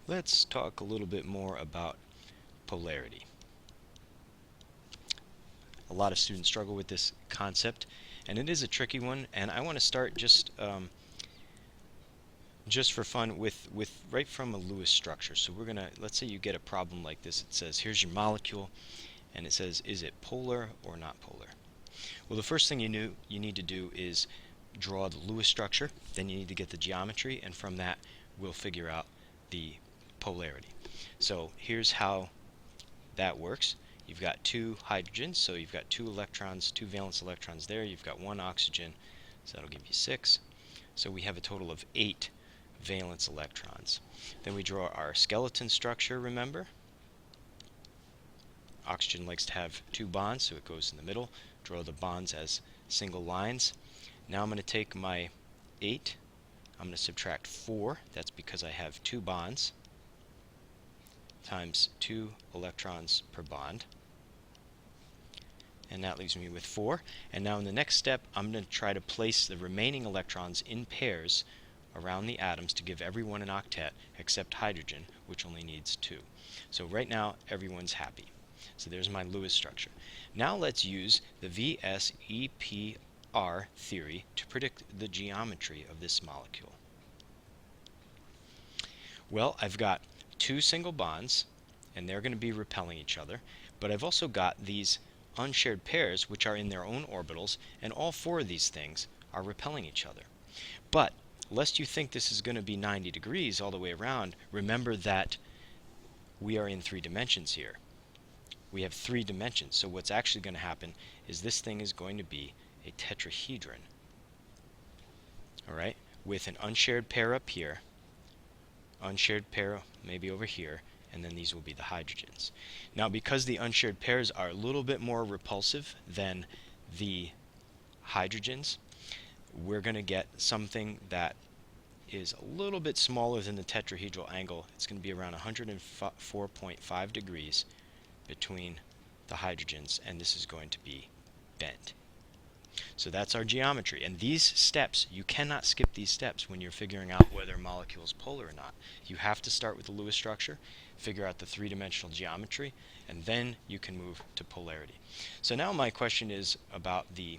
Let's talk a little bit more about polarity. A lot of students struggle with this concept, and it is a tricky one, and I want to start just for fun with right from a Lewis structure. So we're gonna, let's say you get a problem like this. It says here's your molecule, and it says is it polar or not polar? Well, the first thing you need to do is draw the Lewis structure. Then you need to get the geometry, and from that we'll figure out the polarity. So here's how that works. You've got two hydrogens, so you've got two electrons, two valence electrons there. You've got one oxygen, so that'll give you 6. So we have a total of 8 valence electrons. Then we draw our skeleton structure, remember? Oxygen likes to have 2 bonds, so it goes in the middle. Draw the bonds as single lines. Now I'm going to take my 8, I'm going to subtract 4, that's because I have 2 bonds, times 2 electrons per bond. And that leaves me with 4. And now in the next step, I'm going to try to place the remaining electrons in pairs around the atoms to give everyone an octet except hydrogen, which only needs 2. So right now, everyone's happy. So there's my Lewis structure. Now let's use the Vsepr theory to predict the geometry of this molecule. Well, I've got 2 single bonds, and they're going to be repelling each other, but I've also got these unshared pairs which are in their own orbitals, and all 4 of these things are repelling each other. But lest you think this is going to be 90 degrees all the way around, remember that we are in 3 dimensions here. We have 3 dimensions, so what's actually going to happen is this thing is going to be a tetrahedron. Alright, with an unshared pair up here, unshared pair maybe over here, and then these will be the hydrogens. Now, because the unshared pairs are a little bit more repulsive than the hydrogens, we're going to get something that is a little bit smaller than the tetrahedral angle. It's going to be around 104.5 degrees between the hydrogens, and this is going to be bent. So that's our geometry. And these steps, you cannot skip these steps when you're figuring out whether a molecule is polar or not. You have to start with the Lewis structure, figure out the 3-dimensional geometry, and then you can move to polarity. So now my question is about the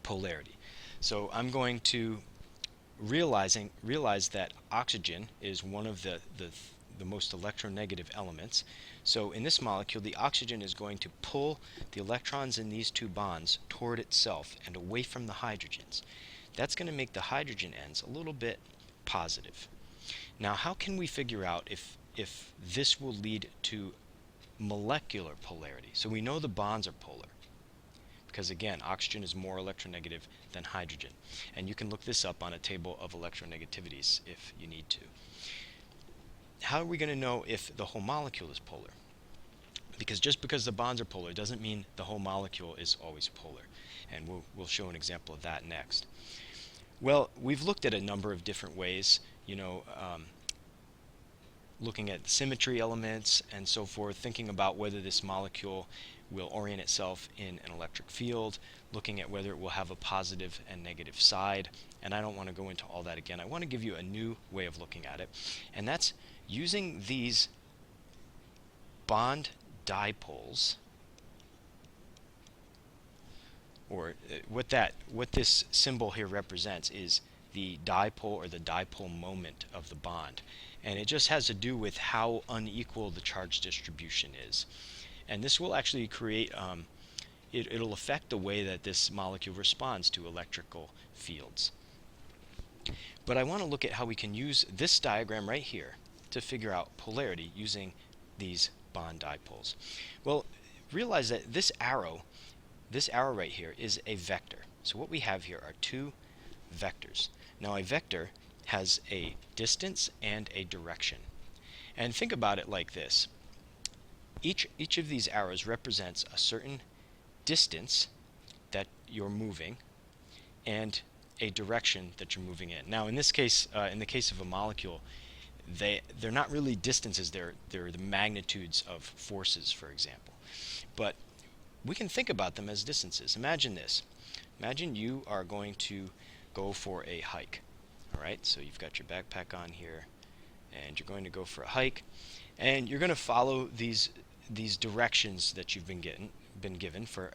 polarity. So I'm going to realize that oxygen is one of the most electronegative elements. So in this molecule, the oxygen is going to pull the electrons in these 2 bonds toward itself and away from the hydrogens. That's going to make the hydrogen ends a little bit positive. Now, how can we figure out if this will lead to molecular polarity? So we know the bonds are polar, because again, oxygen is more electronegative than hydrogen. And you can look this up on a table of electronegativities if you need to. How are we going to know if the whole molecule is polar? Because just because the bonds are polar doesn't mean the whole molecule is always polar. And we'll show an example of that next. Well, we've looked at a number of different ways, looking at symmetry elements and so forth, thinking about whether this molecule will orient itself in an electric field, looking at whether it will have a positive and negative side. And I don't want to go into all that again. I want to give you a new way of looking at it, and that's using these bond dipoles, or what this symbol here represents is the dipole, or the dipole moment of the bond. And it just has to do with how unequal the charge distribution is. And this will actually create, it'll affect the way that this molecule responds to electrical fields. But I want to look at how we can use this diagram right here to figure out polarity using these bond dipoles. Well, realize that this arrow right here is a vector. So what we have here are 2 vectors. Now a vector has a distance and a direction. And think about it like this. Each of these arrows represents a certain distance that you're moving and a direction that you're moving in. Now in this case, in the case of a molecule, they're not really distances, they're the magnitudes of forces, for example. But we can think about them as distances. Imagine this. Imagine you are going to go for a hike. Alright, so you've got your backpack on here, and you're going to go for a hike, and you're going to follow these directions that you've been given for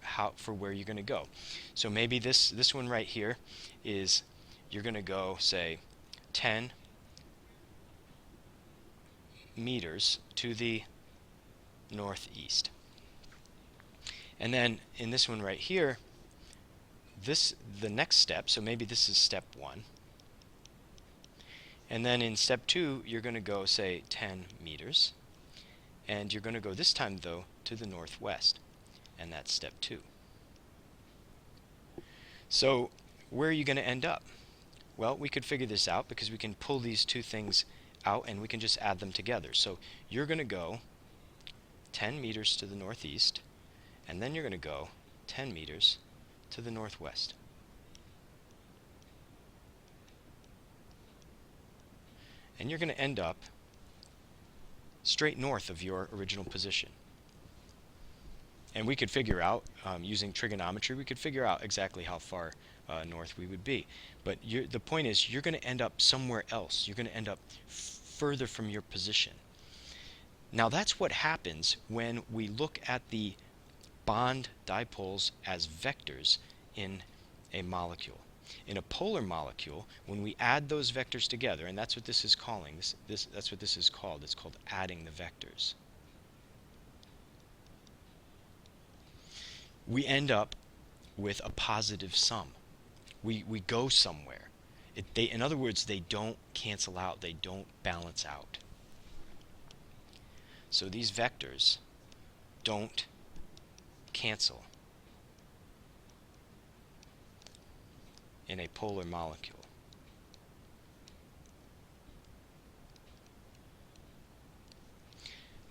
where you're going to go. So maybe this one right here is you're going to go, say, 10 meters to the northeast. And then in this one right here, the next step, so maybe this is step 1. And then in step 2, you're going to go, say, 10 meters. And you're going to go this time, though, to the northwest. And that's step 2. So where are you going to end up? Well, we could figure this out because we can pull these two things out and we can just add them together. So you're going to go 10 meters to the northeast, and then you're going to go 10 meters to the northwest. And you're going to end up straight north of your original position. And we could figure out, using trigonometry, we could figure out exactly how far north we would be. But the point is, you're going to end up somewhere else. You're going to end up further from your position. Now that's what happens when we look at the bond dipoles as vectors in a molecule. In a polar molecule, when we add those vectors together, and that's what this is calling, that's what this is called. It's called adding the vectors. We end up with a positive sum. We go somewhere. In other words, they don't cancel out. They don't balance out. So these vectors don't cancel in a polar molecule.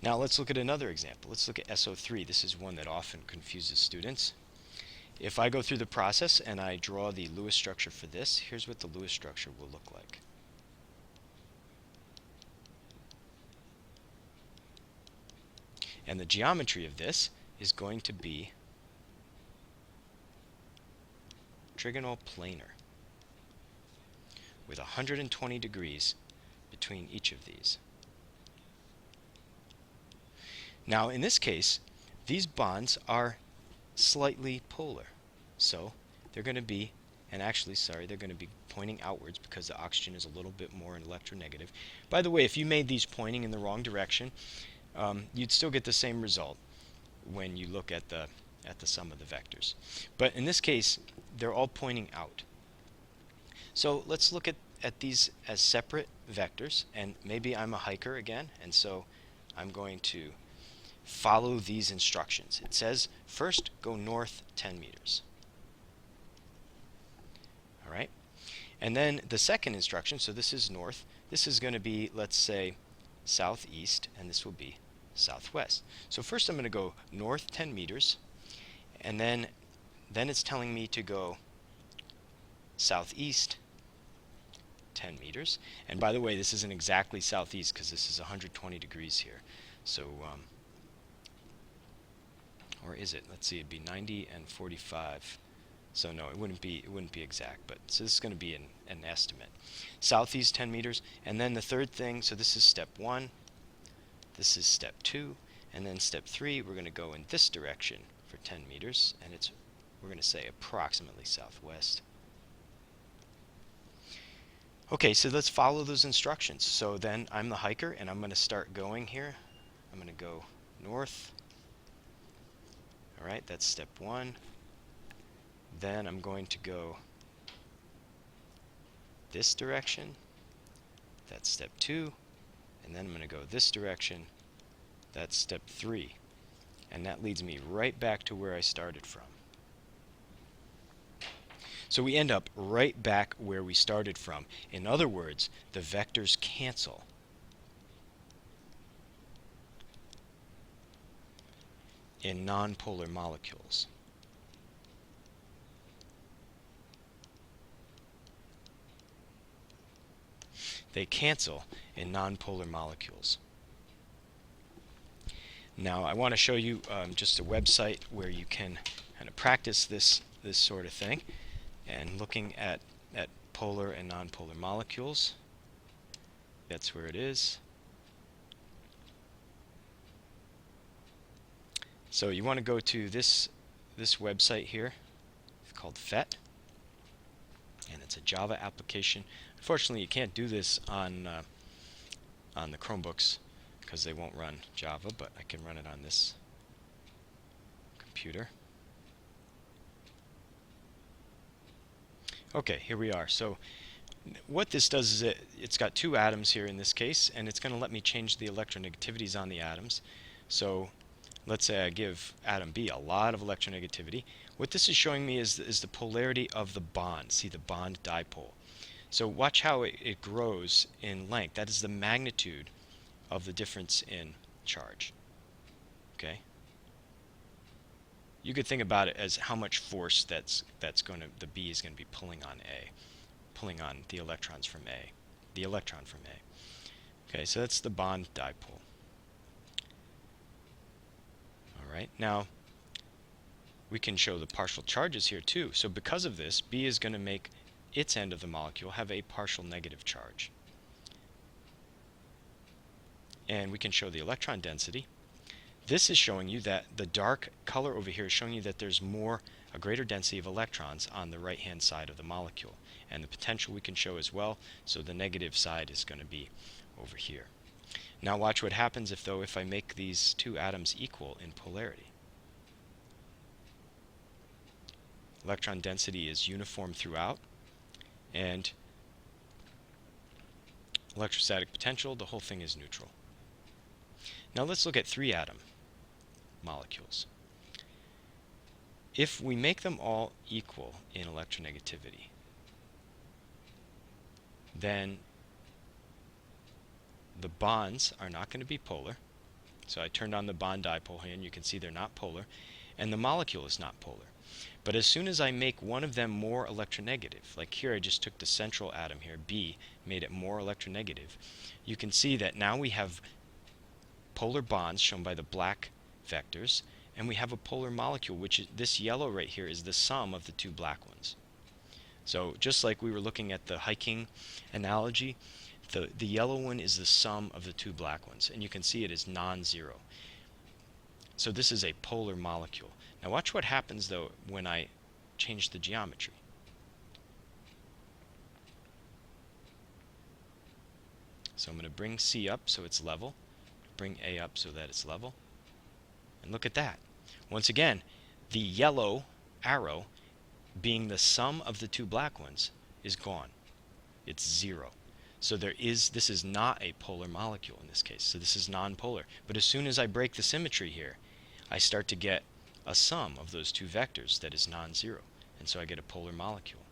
Now let's look at another example. Let's look at SO3. This is one that often confuses students. If I go through the process and I draw the Lewis structure for this, here's what the Lewis structure will look like. And the geometry of this is going to be trigonal planar with 120 degrees between each of these. Now in this case, these bonds are slightly polar. So they're going to be, and actually, sorry, they're going to be pointing outwards because the oxygen is a little bit more electronegative. By the way, if you made these pointing in the wrong direction, you'd still get the same result when you look at the sum of the vectors. But in this case, they're all pointing out. So let's look at these as separate vectors, and maybe I'm a hiker again, and so I'm going to follow these instructions. It says first go north 10 meters. All right? And then the second instruction, so this is north, this is going to be, let's say, southeast, and this will be southwest. So first I'm going to go north 10 meters, and then it's telling me to go southeast 10 meters. And by the way, this isn't exactly southeast because this is 120 degrees here. So or is it? Let's see, it'd be 90 and 45. So no, it wouldn't be exact, but so this is going to be an estimate. Southeast 10 meters, and then the third thing, so this is step 1, this is step 2, and then step 3, we're going to go in this direction for 10 meters, and we're going to say approximately southwest. Okay, so let's follow those instructions. So then I'm the hiker, and I'm going to start going here. I'm going to go north. All right, that's step 1. Then I'm going to go this direction. That's step 2. And then I'm going to go this direction. That's step 3. And that leads me right back to where I started from. So we end up right back where we started from. In other words, the vectors cancel. In nonpolar molecules. They cancel in nonpolar molecules. Now I want to show you just a website where you can kind of practice this sort of thing, and looking at polar and nonpolar molecules. That's where it is. So you want to go to this website here. It's called PhET, and it's a Java application. Unfortunately, you can't do this on the Chromebooks because they won't run Java, but I can run it on this computer. Okay, here we are. So what this does is it's got two atoms here in this case, and it's going to let me change the electronegativities on the atoms. So let's say I give atom B a lot of electronegativity. What this is showing me is the polarity of the bond. See the bond dipole. So watch how it grows in length. That is the magnitude of the difference in charge. Okay. You could think about it as how much force the B is going to be pulling on the electrons from A, the electron from A. Okay, so that's the bond dipole. All right, now we can show the partial charges here too. So because of this, B is going to make its end of the molecule have a partial negative charge. And we can show the electron density. This is showing you that the dark color over here is showing you that there's a greater density of electrons on the right-hand side of the molecule. And the potential we can show as well, so the negative side is going to be over here. Now watch what happens if I make these two atoms equal in polarity. Electron density is uniform throughout, and electrostatic potential, the whole thing is neutral. Now let's look at 3-atom molecules. If we make them all equal in electronegativity, then the bonds are not going to be polar. So I turned on the bond dipole here, and you can see they're not polar, and the molecule is not polar. But as soon as I make one of them more electronegative, like here I just took the central atom here, B, made it more electronegative, you can see that now we have polar bonds shown by the black vectors, and we have a polar molecule, which is this yellow right here is the sum of the two black ones. So just like we were looking at the hiking analogy, the yellow one is the sum of the two black ones, and you can see it is non-zero. So this is a polar molecule. Now watch what happens though when I change the geometry. So I'm going to bring C up so it's level, bring A up so that it's level, and look at that. Once again, the yellow arrow being the sum of the two black ones is gone. It's 0. So this is not a polar molecule in this case. So this is non-polar. But as soon as I break the symmetry here, I start to get a sum of those two vectors that is non-zero. And so I get a polar molecule.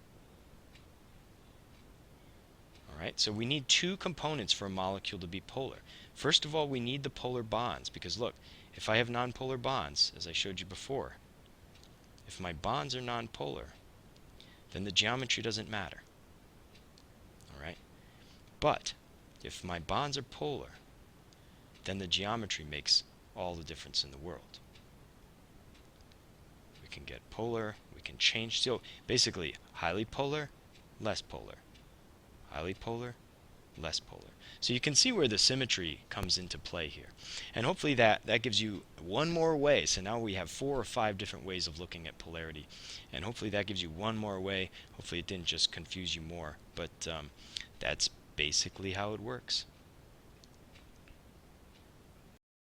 Alright, so we need two components for a molecule to be polar. First of all, we need the polar bonds, because look, if I have nonpolar bonds, as I showed you before, if my bonds are nonpolar, then the geometry doesn't matter. Alright? But if my bonds are polar, then the geometry makes all the difference in the world. We can get polar, we can change, so basically highly polar, less polar. Highly polar, less polar. So you can see where the symmetry comes into play here. And hopefully that gives you one more way. So now we have 4 or 5 different ways of looking at polarity. And hopefully that gives you one more way. Hopefully it didn't just confuse you more. But that's basically how it works.